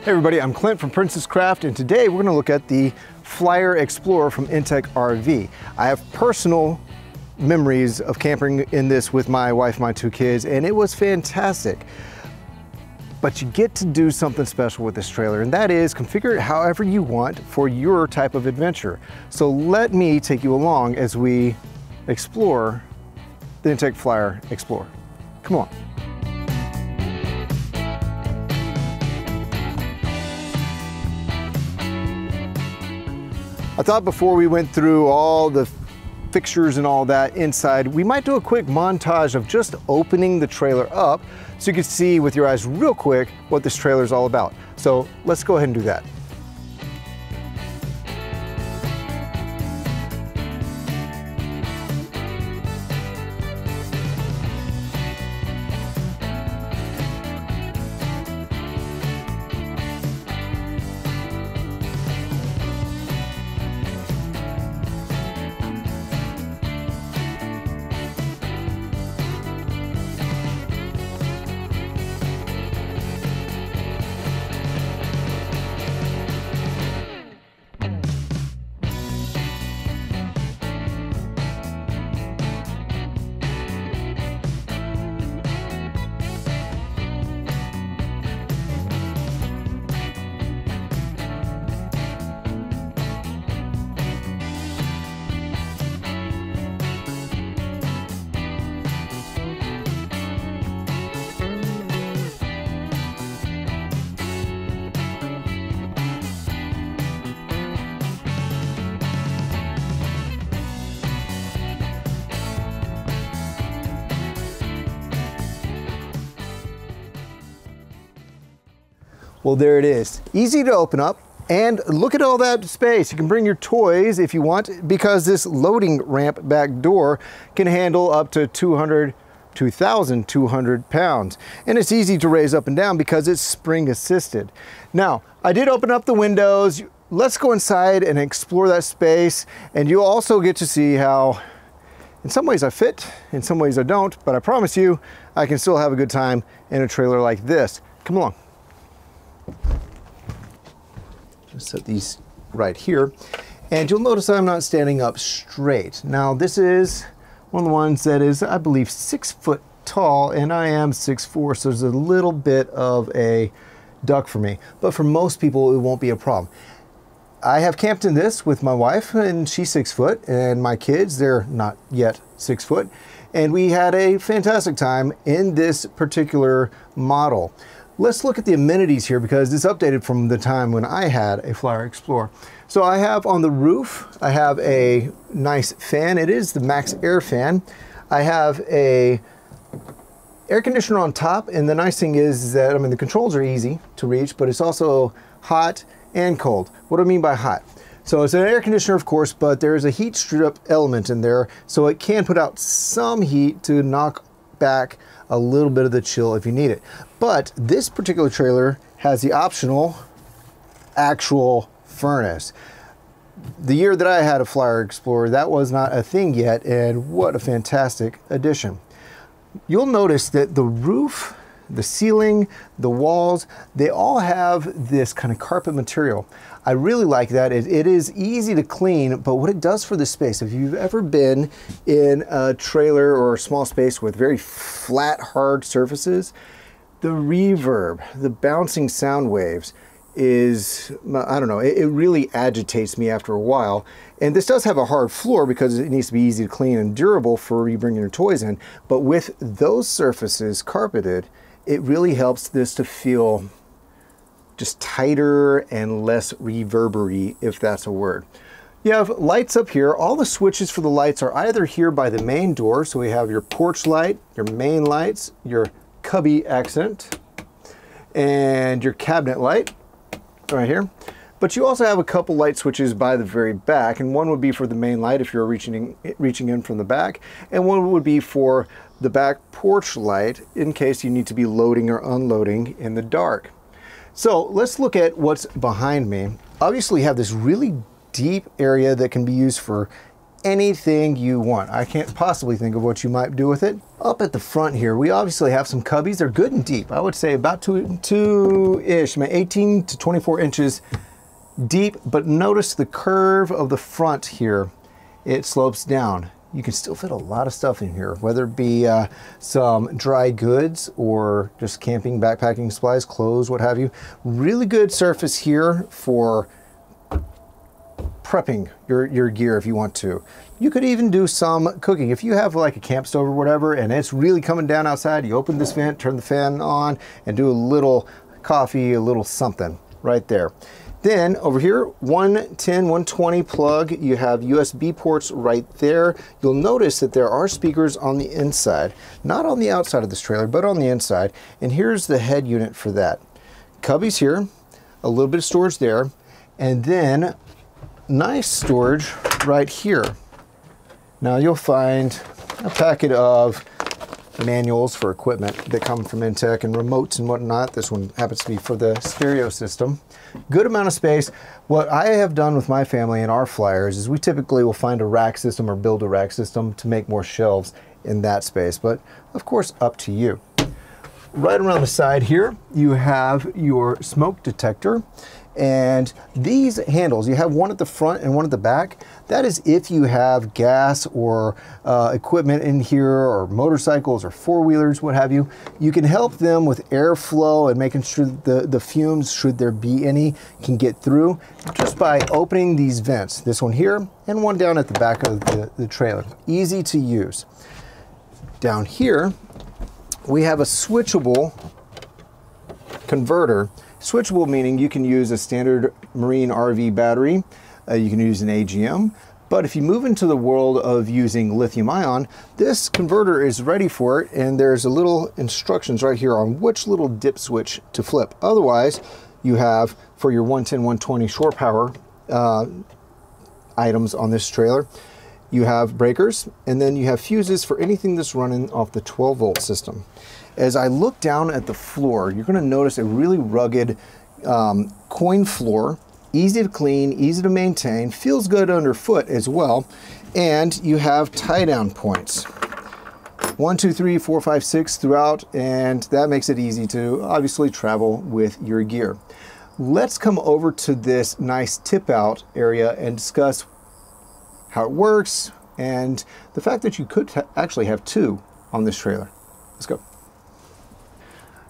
Hey everybody, I'm Clint from Princess Craft, and today we're going to look at the Flyer Explorer from InTech RV. I have personal memories of camping in this with my wife and my two kids, and it was fantastic. But you get to do something special with this trailer, and that is configure it however you want for your type of adventure. So let me take you along as we explore the InTech Flyer Explorer. Come on. I thought before we went through all the fixtures and all that inside, we might do a quick montage of just opening the trailer up so you can see with your eyes real quick what this trailer is all about. So let's go ahead and do that. Well, there it is. Easy to open up, and look at all that space. You can bring your toys if you want, because this loading ramp back door can handle up to 2,200 pounds. And it's easy to raise up and down because it's spring assisted. Now, I did open up the windows. Let's go inside and explore that space, and you'll also get to see how in some ways I fit, in some ways I don't, but I promise you I can still have a good time in a trailer like this. Come along. Just set these right here, and you'll notice I'm not standing up straight. Now this is one of the ones that is, I believe, 6 foot tall, and I am 6'4", so there's a little bit of a duck for me, but for most people it won't be a problem. I have camped in this with my wife, and she's 6 foot, and my kids, they're not yet 6 foot, and we had a fantastic time in this particular model. Let's look at the amenities here, because it's updated from the time when I had a Flyer Explorer. So I have on the roof, I have a nice fan. It is the MaxxAir fan. I have a air conditioner on top, and the nice thing is that, I mean, the controls are easy to reach, but it's also hot and cold. What do I mean by hot? So it's an air conditioner, of course, but there is a heat strip element in there, so it can put out some heat to knock back a little bit of the chill if you need it. But this particular trailer has the optional actual furnace. The year that I had a Flyer Explorer, that was not a thing yet, and what a fantastic addition. You'll notice that the roof, the ceiling, the walls, they all have this kind of carpet material. I really like that. It is easy to clean, but what it does for the space, if you've ever been in a trailer or a small space with very flat, hard surfaces, the reverb, the bouncing sound waves is, I don't know, it really agitates me after a while. And this does have a hard floor because it needs to be easy to clean and durable for you bringing your toys in. But with those surfaces carpeted, it really helps this to feel just tighter and less reverbery, if that's a word. You have lights up here. All the switches for the lights are either here by the main door. So we have your porch light, your main lights, your Cubby accent, and your cabinet light right here. But you also have a couple light switches by the very back, and one would be for the main light if you're reaching in from the back, and one would be for the back porch light in case you need to be loading or unloading in the dark. So let's look at what's behind me. Obviously you have this really deep area that can be used for anything you want. I can't possibly think of what you might do with it. Up at the front here, we obviously have some cubbies. They're good and deep. I would say about two-ish, 18 to 24 inches deep, but notice the curve of the front here. It slopes down. You can still fit a lot of stuff in here, whether it be some dry goods or just camping, backpacking supplies, clothes, what have you. Really good surface here for prepping your gear if you want to. You could even do some cooking. If you have like a camp stove or whatever and it's really coming down outside, you open this vent, turn the fan on, and do a little coffee, a little something right there. Then over here, 110, 120 plug, you have USB ports right there. You'll notice that there are speakers on the inside, not on the outside of this trailer, but on the inside. And here's the head unit for that. Cubbies here, a little bit of storage there, and then nice storage right here. Now you'll find a packet of manuals for equipment that come from InTech and remotes and whatnot. This one happens to be for the stereo system. Good amount of space. What I have done with my family and our flyers is we typically will find a rack system or build a rack system to make more shelves in that space, but of course up to you. Right around the side here, you have your smoke detector. And these handles, you have one at the front and one at the back. That is if you have gas or equipment in here, or motorcycles or four-wheelers, what have you. You can help them with airflow and making sure that the fumes, should there be any, can get through just by opening these vents. This one here and one down at the back of the trailer. Easy to use. Down here, we have a switchable converter. Switchable meaning you can use a standard marine RV battery, you can use an AGM, but if you move into the world of using lithium ion, this converter is ready for it, and there's a little instructions right here on which little dip switch to flip. Otherwise, you have, for your 110, 120 shore power items on this trailer, you have breakers, and then you have fuses for anything that's running off the 12-volt system. As I look down at the floor, you're going to notice a really rugged coin floor, easy to clean, easy to maintain, feels good underfoot as well, and you have tie-down points. 1, 2, 3, 4, 5, 6 throughout, and that makes it easy to obviously travel with your gear. Let's come over to this nice tip-out area and discuss how it works and the fact that you could actually have two on this trailer. Let's go.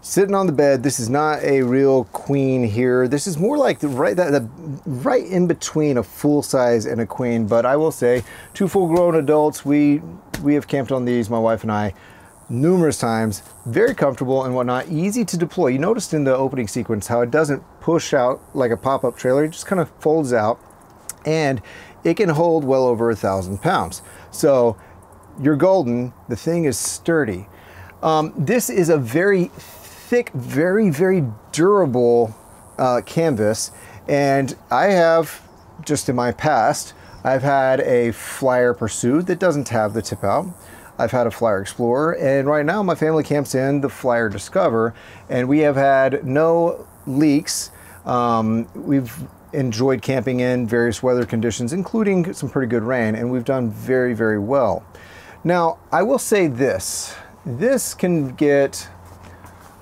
Sitting on the bed, this is not a real queen here. This is more like the right in between a full size and a queen, but I will say, two full-grown adults, we have camped on these, my wife and I, numerous times. Very comfortable and whatnot, easy to deploy. You noticed in the opening sequence how it doesn't push out like a pop-up trailer, it just kind of folds out, and it can hold well over 1,000 pounds. So you're golden, the thing is sturdy. This is a very thick, very, very durable canvas, and I have, just in my past, I've had a Flyer Pursuit that doesn't have the tip out. I've had a Flyer Explorer, and right now my family camps in the Flyer Discover, and we have had no leaks. We've enjoyed camping in various weather conditions, including some pretty good rain, and we've done very, very well. Now, I will say this can get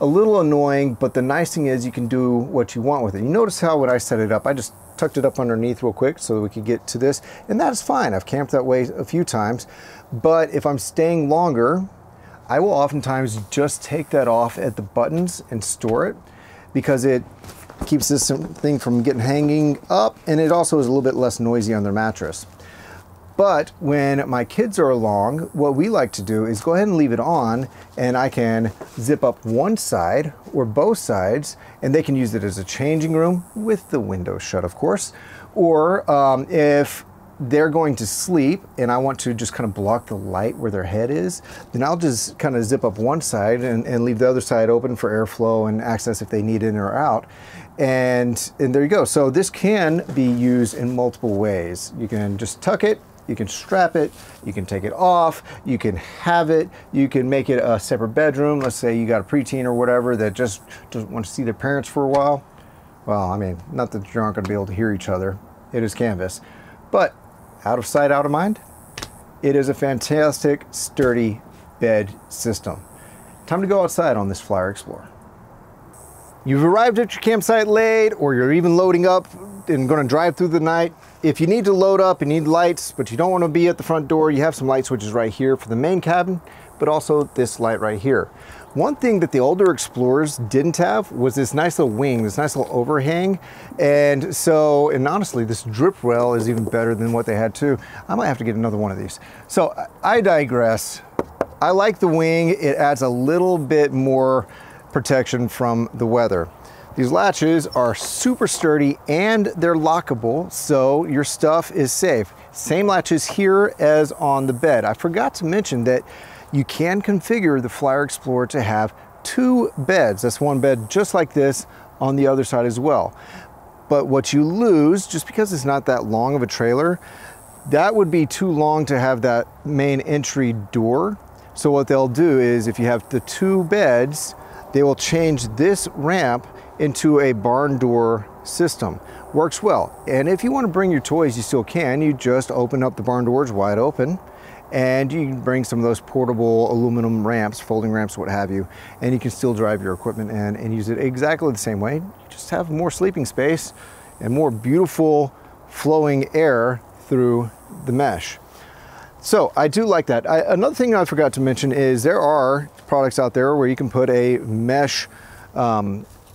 a little annoying, but the nice thing is you can do what you want with it. You notice how when I set it up, I just tucked it up underneath real quick so that we could get to this, and that is fine. I've camped that way a few times, but if I'm staying longer, I will oftentimes just take that off at the buttons and store it, because it keeps this thing from hanging up, and it also is a little bit less noisy on their mattress. But when my kids are along, what we like to do is go ahead and leave it on, and I can zip up one side or both sides, and they can use it as a changing room with the window shut, of course. Or if they're going to sleep and I want to just kind of block the light where their head is, then I'll just kind of zip up one side and leave the other side open for airflow and access if they need in or out. And there you go. So this can be used in multiple ways. You can just tuck it, you can strap it, you can take it off, you can have it, you can make it a separate bedroom. Let's say you got a preteen or whatever that just doesn't want to see their parents for a while. Well, I mean, not that you're not going to be able to hear each other. It is canvas. But out of sight, out of mind, It is a fantastic, sturdy bed system. Time to go outside on this Flyer Explorer. You've arrived at your campsite late, or you're even loading up and going to drive through the night. If you need to load up and need lights, but you don't want to be at the front door, you have some light switches right here for the main cabin, but also this light right here. One thing that the older Explorers didn't have was this nice little wing, this nice little overhang. And honestly, this drip rail is even better than what they had too. I might have to get another one of these. So I digress. I like the wing. It adds a little bit more protection from the weather. These latches are super sturdy and they're lockable, so your stuff is safe. Same latches here as on the bed. I forgot to mention that you can configure the Flyer Explorer to have 2 beds. That's one bed just like this on the other side as well. But what you lose, just because it's not that long of a trailer, that would be too long to have that main entry door. So what they'll do is, if you have the 2 beds, they will change this ramp into a barn door system. Works well. And if you want to bring your toys, you still can. You just open up the barn doors wide open, and you can bring some of those portable aluminum ramps, folding ramps, what have you, and you can still drive your equipment in and use it exactly the same way. You just have more sleeping space and more beautiful flowing air through the mesh. So I do like that. Another thing I forgot to mention is there are products out there where you can put a mesh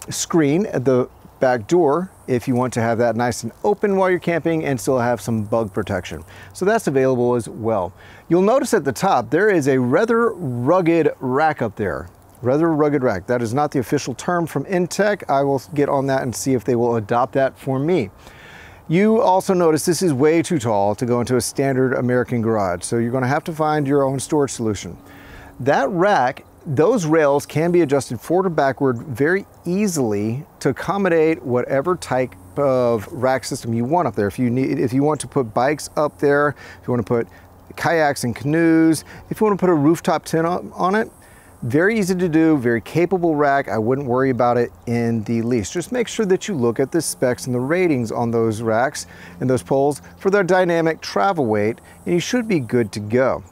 screen at the back door if you want to have that nice and open while you're camping and still have some bug protection. So that's available as well. You'll notice at the top there is a rather rugged rack up there. Rather rugged rack. That is not the official term from InTech. I will get on that and see if they will adopt that for me. You also notice this is way too tall to go into a standard American garage, so you're going to have to find your own storage solution. That rack, those rails can be adjusted forward or backward very easily to accommodate whatever type of rack system you want up there. If you want to put bikes up there, if you want to put kayaks and canoes, if you want to put a rooftop tent on it, very easy to do, very capable rack. I wouldn't worry about it in the least. Just make sure that you look at the specs and the ratings on those racks and those poles for their dynamic travel weight, and you should be good to go.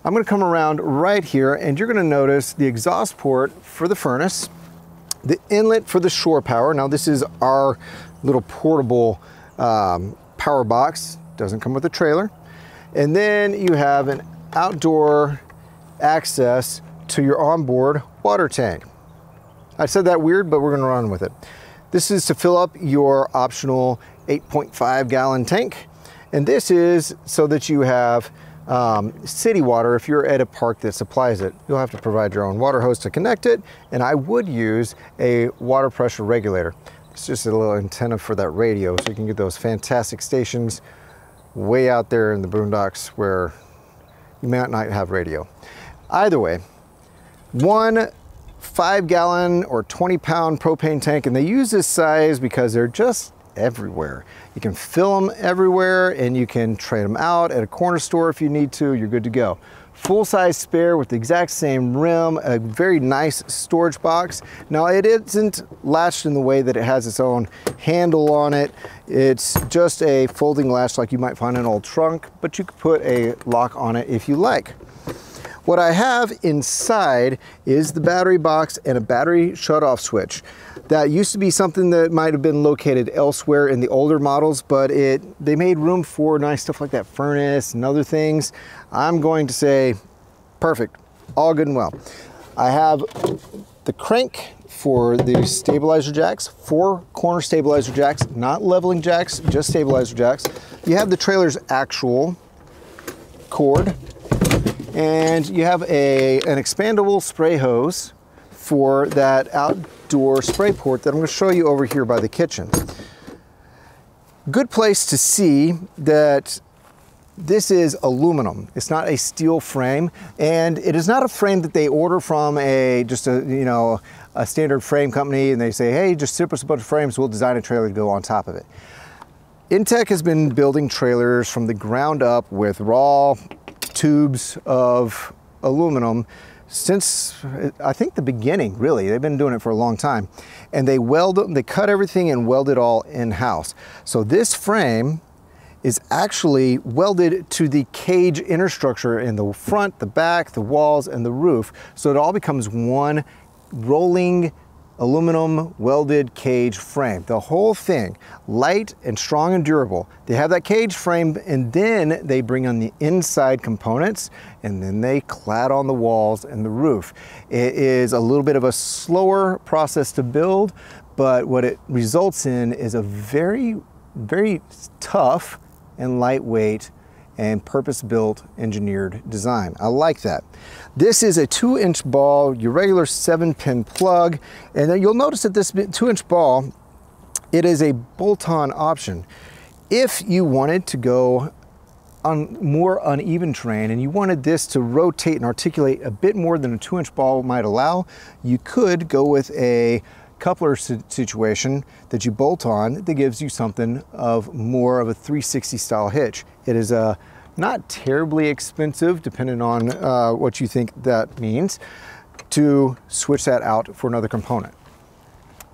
I'm going to come around right here, and you're going to notice the exhaust port for the furnace, the inlet for the shore power. Now this is our little portable power box, doesn't come with a trailer. And then you have an outdoor access to your onboard water tank. I said that weird, but we're going to run with it. This is to fill up your optional 8.5 gallon tank. And this is so that you have city water if you're at a park that supplies it. You'll have to provide your own water hose to connect it, and I would use a water pressure regulator. It's just a little antenna for that radio, so you can get those fantastic stations way out there in the boondocks where you might not have radio. Either way, one 5 gallon or 20 pound propane tank, and they use this size because they're just everywhere. You can fill them everywhere, and you can trade them out at a corner store if you need to. You're good to go. Full-size spare with the exact same rim, a very nice storage box. Now it isn't latched in the way that it has its own handle on it. It's just a folding latch like you might find in an old trunk, but you could put a lock on it if you like. What I have inside is the battery box and a battery shut-off switch. That used to be something that might have been located elsewhere in the older models, but they made room for nice stuff like that furnace and other things. I'm going to say perfect, all good and well. I have the crank for the stabilizer jacks, 4 corner stabilizer jacks, not leveling jacks, just stabilizer jacks. You have the trailer's actual cord, and you have an expandable spray hose for that outdoor spray port that I'm going to show you over here by the kitchen. Good place to see that this is aluminum. It's not a steel frame, and it is not a frame that they order from just a standard frame company and they say, hey, just ship us a bunch of frames, we'll design a trailer to go on top of it. InTech has been building trailers from the ground up with raw tubes of aluminum since I think the beginning, really. They've been doing it for a long time. And they cut everything and weld it all in-house. So this frame is actually welded to the cage inner structure in the front, the back, the walls, and the roof. So it all becomes one rolling aluminum welded cage frame. The whole thing, light and strong and durable. They have that cage frame, and then they bring on the inside components, and then they clad on the walls and the roof. It is a little bit of a slower process to build, but what it results in is a very, very tough and lightweight and purpose-built engineered design. I like that. This is a 2-inch ball, your regular 7-pin plug, and then you'll notice that this 2-inch ball, it is a bolt-on option. If you wanted to go on more uneven terrain and you wanted this to rotate and articulate a bit more than a 2-inch ball might allow, you could go with a coupler situation that you bolt on that gives you something of more of a 360 style hitch. It is not terribly expensive, depending on what you think that means, to switch that out for another component.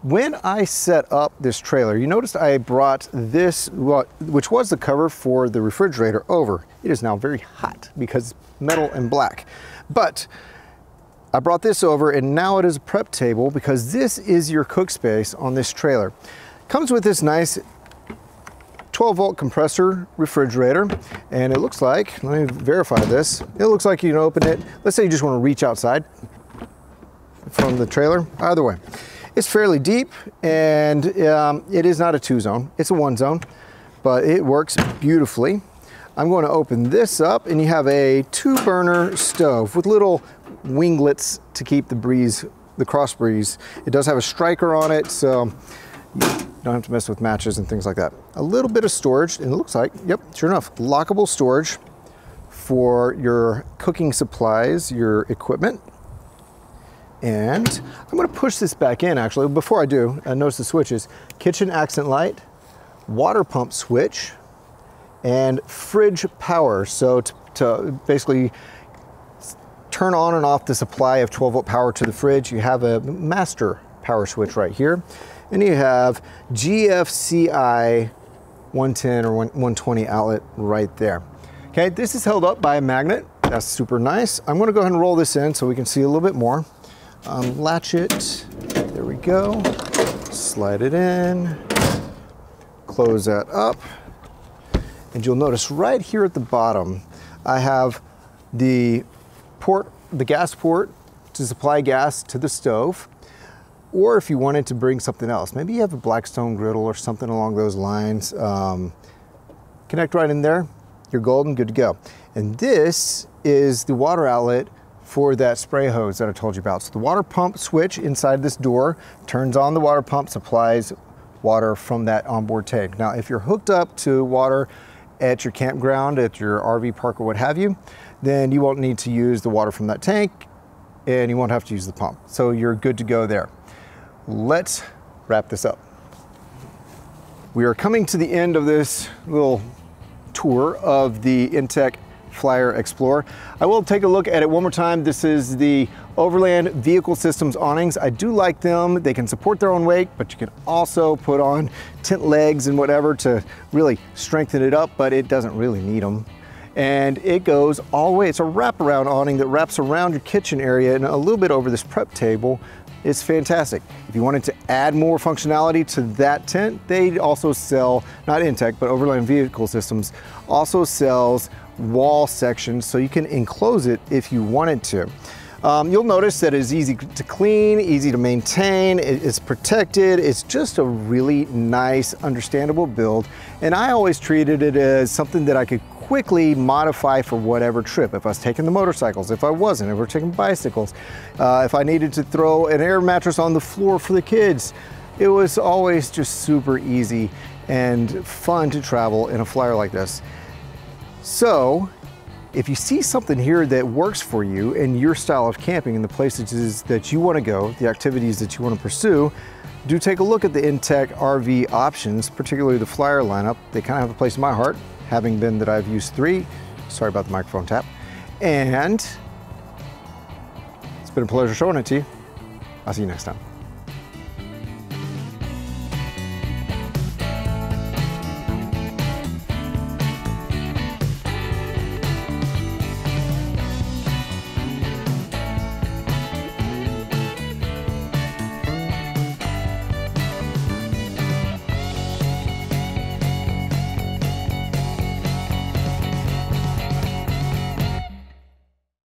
When I set up this trailer, you noticed I brought this, which was the cover for the refrigerator, over. It is now very hot because it's metal and black. But I brought this over, and now it is a prep table because this is your cook space on this trailer. Comes with this nice 12-volt compressor refrigerator, and it looks like, let me verify this, it looks like you can open it. Let's say you just want to reach outside from the trailer. Either way, it's fairly deep, and it is not a 2-zone, it's a 1-zone, but it works beautifully. I'm going to open this up, and you have a 2-burner stove with little winglets to keep the breeze, the cross breeze. It does have a striker on it, so you don't have to mess with matches and things like that. A little bit of storage, and it looks like, yep, sure enough, lockable storage for your cooking supplies, your equipment. And I'm going to push this back in, actually. Before I do, notice the switches. Kitchen accent light, water pump switch, and fridge power. So to basically turn on and off the supply of 12-volt power to the fridge, you have a master power switch right here. And you have GVWR 110 or 120 outlet right there. Okay, this is held up by a magnet. That's super nice. I'm going to go ahead and roll this in so we can see a little bit more. Latch it. There we go. Slide it in. Close that up. And you'll notice right here at the bottom, I have the port, the gas port to supply gas to the stove. Or if you wanted to bring something else, maybe you have a Blackstone griddle or something along those lines, connect right in there, you're golden, good to go. And this is the water outlet for that spray hose that I told you about. So the water pump switch inside this door turns on the water pump, supplies water from that onboard tank. Now, if you're hooked up to water at your campground, at your RV park or what have you, then you won't need to use the water from that tank and you won't have to use the pump. So you're good to go there. Let's wrap this up. We are coming to the end of this little tour of the InTech Flyer Explorer. I will take a look at it one more time. This is the Overland Vehicle Systems awnings. I do like them. They can support their own weight, but you can also put on tent legs and whatever to really strengthen it up, but it doesn't really need them. And it goes all the way. It's a wraparound awning that wraps around your kitchen area and a little bit over this prep table. It's fantastic. If you wanted to add more functionality to that tent, they also sell, not InTech, but Overland Vehicle Systems also sells wall sections, so you can enclose it if you wanted to. You'll notice that it's easy to clean, easy to maintain, it's protected, it's just a really nice, understandable build, and I always treated it as something that I could quickly modify for whatever trip. If I was taking the motorcycles, if I wasn't, if we're taking bicycles, if I needed to throw an air mattress on the floor for the kids, it was always just super easy and fun to travel in a flyer like this. So if you see something here that works for you and your style of camping and the places that you want to go, the activities that you want to pursue, do take a look at the InTech RV options, particularly the flyer lineup. They kind of have a place in my heart, having been that I've used 3. Sorry about the microphone tap. And it's been a pleasure showing it to you. I'll see you next time.